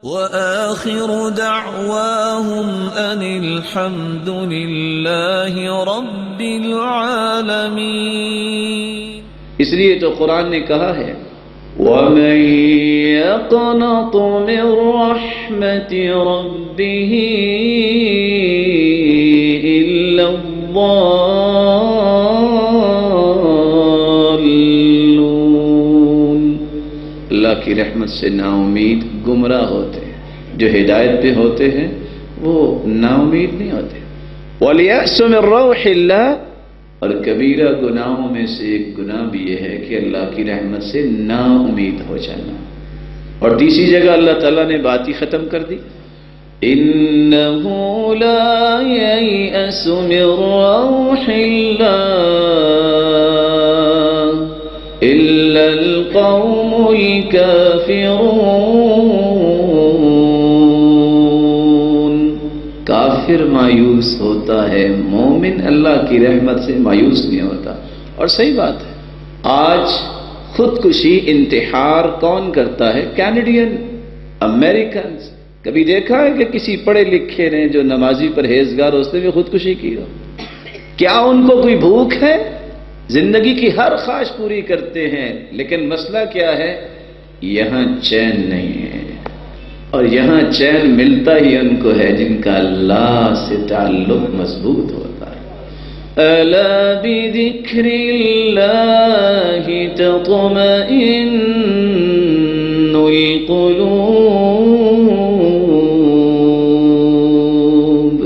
وآخر دعواهم أن الحمد لله رب العالمين۔ اس لیے تو قرآن نے کہا ہے وَمَن يَقْنَطُ مِن رَحْمَةِ رَبِّهِ إِلَّا الضَّالُّونَ۔ اللہ کی رحمت سے نا امید گمراہ ہوتے ہیں، جو ہدایت پہ ہوتے ہیں وہ نا امید نہیں ہوتے۔ وَالْيَأْسُ مِن رَوْحِ اللَّهِ، اور کبیرہ گناہوں میں سے ایک گناہ بھی یہ ہے کہ اللہ کی رحمت سے نا امید ہو جانا۔ اور تیسری جگہ اللہ تعالیٰ نے بات ہی ختم کر دی، إِنَّهُ لَا يَيْأَسُ مِن رَوْحِ اللَّهِ إِلَّا الْقَوْمُ الْكَافِرُونَ۔ کافر مایوس ہوتا ہے، مومن اللہ کی رحمت سے مایوس نہیں ہوتا۔ اور صحیح بات ہے، آج خودکشی انتحار کون کرتا ہے؟ Canadian, Americans. کبھی دیکھا ہے کہ کسی پڑھے لکھے نے جو نمازی پرہیزگار اس نے بھی خودکشی کی ہو؟ کیا ان کو کوئی بھوک ہے؟ زندگی کی ہر خواہش پوری کرتے ہیں، لیکن مسئلہ کیا ہے؟ یہاں چین نہیں ہے، اور یہاں چین ملتا ہی ان کو ہے جن کا اللہ سے تعلق مضبوط ہوتا ہے۔ الا بذکر اللہ تطمئن القلوب۔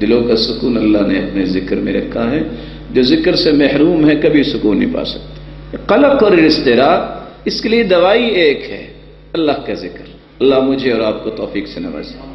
دلوں کا سکون اللہ نے اپنے ذکر میں رکھا ہے، جو ذکر سے محروم ہے کبھی سکون نہیں پا سکتے۔ قلق اور اضطراب، اس کے لیے دوائی ایک ہے، اللہ کا ذکر۔ اللہ مجھے اور آپ کو توفیق سے نوازے۔